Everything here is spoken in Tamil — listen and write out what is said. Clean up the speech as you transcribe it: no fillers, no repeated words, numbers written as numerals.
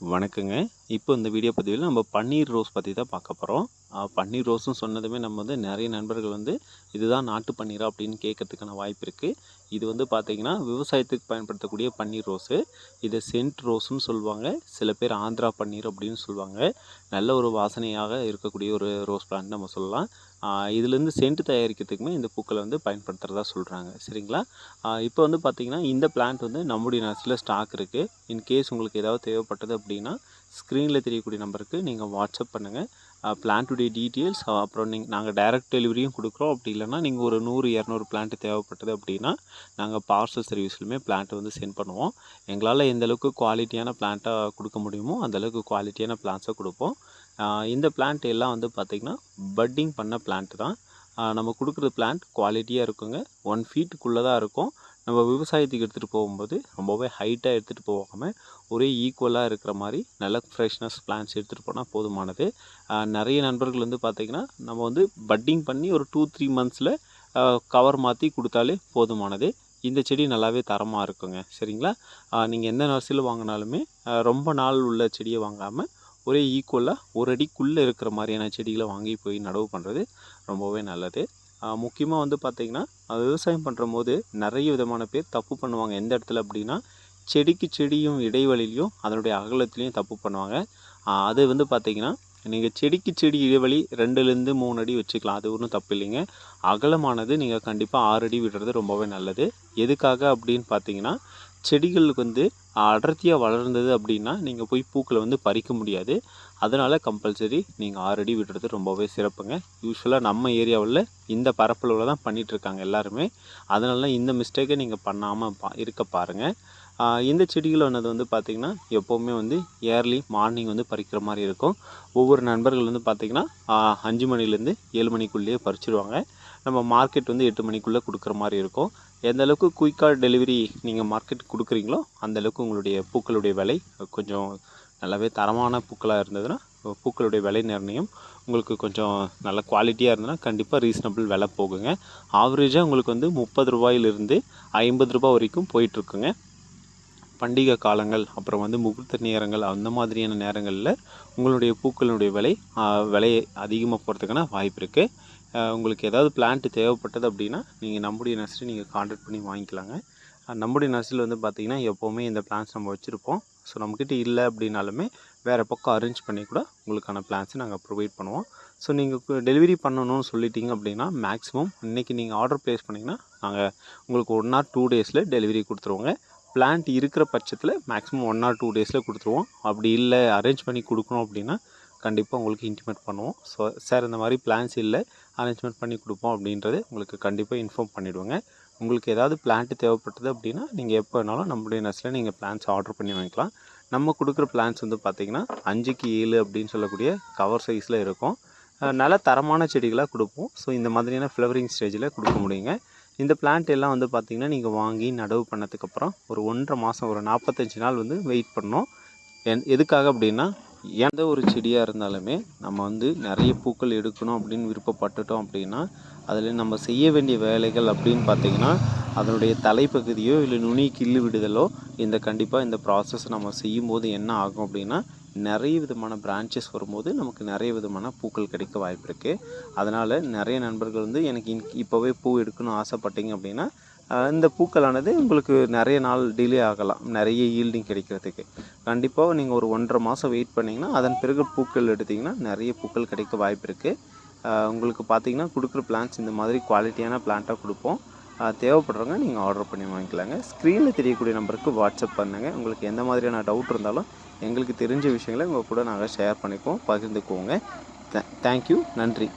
வணக்கங்க. இப்போ இந்த வீடியோ பதிவில் நம்ம பன்னீர் ரோஸ் பற்றி தான் பார்க்க போகிறோம். பன்னீர் ரோஸ்ன்னு சொன்னதுமே நம்ம வந்து நிறைய நண்பர்கள் வந்து இதுதான் நாட்டு பன்னீரா அப்படின்னு கேட்கறதுக்கான வாய்ப்பு இருக்குது. இது வந்து பார்த்திங்கன்னா விவசாயத்துக்கு பயன்படுத்தக்கூடிய பன்னீர் ரோஸு. இதை சென்ட் ரோஸ்ன்னு சொல்லுவாங்க. சில பேர் ஆந்திரா பன்னீர் அப்படின்னு சொல்லுவாங்க. நல்ல ஒரு வாசனையாக இருக்கக்கூடிய ஒரு ரோஸ் பிளான்ட் நம்ம சொல்லலாம். இதுலேருந்து சென்ட் தயாரிக்கிறதுக்குமே இந்த பூக்களை வந்து பயன்படுத்துகிறதா சொல்கிறாங்க. சரிங்களா? இப்போ வந்து பார்த்திங்கன்னா இந்த பிளான்ட் வந்து நம்முடைய நர்சரியில் ஸ்டாக் இருக்குது. இன்கேஸ் உங்களுக்கு ஏதாவது தேவைப்பட்டது அப்படின்னா ஸ்க்ரீனில் தெரியக்கூடிய நம்பருக்கு நீங்கள் வாட்ஸ்அப் பண்ணுங்கள். பிளான்ட்டுடைய டீட்டெயில்ஸ் அப்புறம் நாங்கள் டைரக்ட் டெலிவரியும் கொடுக்குறோம். அப்படி இல்லைனா நீங்கள் ஒரு 100-200 பிளான்ட் தேவைப்பட்டது அப்படின்னா நாங்கள் பார்சல் சர்வீஸ்லையுமே பிளான்ட்டை வந்து சென்ட் பண்ணுவோம். எங்களால் எந்த அளவுக்கு குவாலிட்டியான பிளான்ட்டாக கொடுக்க முடியுமோ அந்தளவுக்கு குவாலிட்டியான பிளான்ட்ஸை கொடுப்போம். இந்த பிளான்ட் எல்லாம் வந்து பார்த்திங்கன்னா பட்டிங் பண்ண பிளான்ட் தான். நம்ம கொடுக்குற பிளான்ட் குவாலிட்டியாக இருக்குங்க. 1 ஃபீட்டுக்குள்ளே தான் இருக்கும். நம்ம விவசாயத்துக்கு எடுத்துகிட்டு போகும்போது ரொம்பவே ஹைட்டாக எடுத்துகிட்டு போகாமல் ஒரே ஈக்குவலாக இருக்கிற மாதிரி நல்ல ஃப்ரெஷ்னஸ் பிளான்ட்ஸ் எடுத்துகிட்டு போனால் போதுமானது. நிறைய நண்பர்கள் வந்து பார்த்திங்கன்னா நம்ம வந்து பட்டிங் பண்ணி ஒரு 2-3 மந்த்ஸில் கவர் மாற்றி கொடுத்தாலே போதுமானது. இந்த செடி நல்லாவே தரமாக இருக்குங்க. சரிங்களா? நீங்கள் எந்த நர்சரியில் வாங்கினாலுமே ரொம்ப நாள் உள்ள செடியை வாங்காமல் ஒரே ஈக்குவலாக ஒரு அடிக்குள்ளே இருக்கிற மாதிரியான செடிகளை வாங்கி போய் நடவு பண்ணுறது ரொம்பவே நல்லது. முக்கியமாக வந்து பார்த்திங்கன்னா விவசாயம் பண்ணும்போது நிறைய விதமான பேர் தப்பு பண்ணுவாங்க. எந்த இடத்துல அப்படின்னா செடிக்கு செடியும் இடைவெளியிலையும் அதனுடைய அகலத்துலேயும் தப்பு பண்ணுவாங்க. அது வந்து பார்த்திங்கன்னா நீங்கள் செடிக்கு செடி இடைவெளி 2லேருந்து 3 அடி வச்சுக்கலாம். அது ஒன்றும் தப்பு இல்லைங்க. அகலமானது நீங்கள் கண்டிப்பாக 6 அடி விடுறது ரொம்பவே நல்லது. எதுக்காக அப்படின்னு பார்த்தீங்கன்னா செடிகளுக்கு வந்து அடர்த்தியாக வளர்ந்தது அப்படின்னா நீங்கள் போய் பூக்களை வந்து பறிக்க முடியாது. அதனால் கம்பல்சரி நீங்கள் 6 அடி விடுறது ரொம்பவே சிறப்புங்க. யூஸ்வலாக நம்ம ஏரியாவில் இந்த பரப்பளவில் தான் பண்ணிகிட்ருக்காங்க எல்லாருமே. அதனால இந்த மிஸ்டேக்கை நீங்கள் பண்ணாமல் இருக்க பாருங்கள். இந்த செடிகள் வந்து பார்த்திங்கன்னா எப்போவுமே வந்து ஏர்லி மார்னிங் வந்து பறிக்கிற மாதிரி இருக்கும். ஒவ்வொரு நண்பர்கள் வந்து பார்த்திங்கன்னா 5 மணிலேருந்து 7 மணிக்குள்ளேயே பறிச்சிடுவாங்க. நம்ம மார்க்கெட் வந்து 8 மணிக்குள்ளே கொடுக்குற மாதிரி இருக்கும். எந்த அளவுக்கு குயிக்காக டெலிவரி நீங்கள் மார்க்கெட்டுக்கு கொடுக்குறீங்களோ அந்தளவுக்கு உங்களுடைய பூக்களுடைய விலை கொஞ்சம் நல்லாவே தரமான பூக்களாக இருந்ததுன்னா பூக்களுடைய விலை நிர்ணயம் உங்களுக்கு கொஞ்சம் நல்ல குவாலிட்டியாக இருந்ததுன்னா கண்டிப்பாக ரீசனபிள் விலை போகுங்க. ஆவரேஜாக உங்களுக்கு வந்து 30 ரூபாயிலிருந்து 50 ரூபா வரைக்கும் போயிட்டுருக்குங்க. பண்டிகை காலங்கள் அப்புறம் வந்து முகூர்த்த நேரங்கள் அந்த மாதிரியான நேரங்களில் உங்களுடைய பூக்களுடைய விலை அதிகமாக போகிறதுக்கான வாய்ப்பு இருக்குது. உங்களுக்கு ஏதாவது பிளான்ட் தேவைப்பட்டது அப்படின்னா நீங்கள் நம்முடைய நர்சரி நீங்கள் கான்டாக்ட் பண்ணி வாங்கிக்கலாங்க. நம்முடைய நர்சரியில் வந்து பார்த்திங்கன்னா எப்போவுமே இந்த பிளான்ஸ் நம்ம வச்சுருப்போம். ஸோ நம்மக்கிட்ட இல்லை அப்படின்னாலுமே வேறு பக்கம் அரேஞ்ச் பண்ணி கூட உங்களுக்கான பிளான்ஸை நாங்கள் ப்ரொவைட் பண்ணுவோம். ஸோ நீங்கள் டெலிவரி பண்ணணும்னு சொல்லிட்டீங்க அப்படின்னா மேக்ஸிமம் இன்றைக்கி நீங்கள் ஆர்டர் ப்ளேஸ் பண்ணிங்கன்னா நாங்கள் உங்களுக்கு 1 or 2 டேஸில் டெலிவரி கொடுத்துருவோங்க. பிளான்ட் இருக்கிற பட்சத்தில் மேக்ஸிமம் 1 or 2 டேஸில் கொடுத்துருவோம். அப்படி இல்லை அரேஞ்ச் பண்ணி கொடுக்கணும் அப்படின்னா கண்டிப்பாக உங்களுக்கு இன்டிமேட் பண்ணுவோம். ஸோ சார் இந்த மாதிரி பிளான்ஸ் இல்லை அரேஞ்ச்மெண்ட் பண்ணி கொடுப்போம் அப்படின்றது உங்களுக்கு கண்டிப்பாக இன்ஃபார்ம் பண்ணிவிடுவோங்க. உங்களுக்கு ஏதாவது பிளான்ட் தேவைப்பட்டது அப்படின்னா நீங்கள் எப்போ வேணாலும் நம்மளுடைய நர்சரியில் நீங்கள் பிளான்ஸ் ஆர்டர் பண்ணி வாங்கிக்கலாம். நம்ம கொடுக்குற பிளான்ஸ் வந்து பார்த்திங்கன்னா 5க்கு 7 அப்படின்னு சொல்லக்கூடிய கவர் சைஸில் இருக்கும். நல்ல தரமான செடிகளாக கொடுப்போம். ஸோ இந்த மாதிரியான ஃப்ளவரிங் ஸ்டேஜில் கொடுக்க முடியுங்க. இந்த பிளான்ட் எல்லாம் வந்து பார்த்திங்கன்னா நீங்கள் வாங்கி நடவு பண்ணதுக்கப்புறம் ஒரு 1.5 மாதம் ஒரு 45 நாள் வந்து வெயிட் பண்ணணும். எதுக்காக அப்படின்னா எந்த ஒரு செடியாக இருந்தாலுமே நம்ம வந்து நிறைய பூக்கள் எடுக்கணும் அப்படின்னு விருப்பப்பட்டுட்டோம் அப்படின்னா அதில் நம்ம செய்ய வேண்டிய வேலைகள் அப்படின்னு பார்த்திங்கன்னா அதனுடைய தலைப்பகுதியோ இல்லை நுனி கிள்ளு விடுதலோ கண்டிப்பாக இந்த ப்ராசஸ் நம்ம செய்யும்போது என்ன ஆகும் அப்படின்னா நிறைய விதமான பிரான்ச்சஸ் வரும்போது நமக்கு நிறைய விதமான பூக்கள் கிடைக்க வாய்ப்பு இருக்குது. அதனால் நிறைய நண்பர்கள் வந்து எனக்கு இப்போவே பூ எடுக்கணும்னு ஆசைப்பட்டீங்க அப்படின்னா இந்த பூக்களானது உங்களுக்கு நிறைய நாள் டிலே ஆகலாம். நிறைய ஈல்டிங் கிடைக்கிறதுக்கு கண்டிப்பாக நீங்கள் ஒரு 1.5 மாதம் வெயிட் பண்ணிங்கன்னா அதன் பிறகு பூக்கள் எடுத்திங்கன்னா நிறைய பூக்கள் கிடைக்க வாய்ப்பு இருக்குது. உங்களுக்கு பார்த்திங்கன்னா கொடுக்குற பிளான்ஸ் இந்த மாதிரி குவாலிட்டியான பிளான்ட்டாக கொடுப்போம். தேவைப்படுறவங்க நீங்கள் ஆர்டர் பண்ணி வாங்கிக்கலாங்க. ஸ்க்ரீனில் தெரியக்கூடிய நம்பருக்கு வாட்ஸ்அப் பண்ணுங்கள். உங்களுக்கு எந்த மாதிரியான டவுட் இருந்தாலும் எங்களுக்கு தெரிஞ்ச விஷயங்களை உங்கள் கூட நாங்கள் ஷேர் பண்ணிக்குவோம், பகிர்ந்துக்குவோங்க. தேங்க்யூ. நன்றி.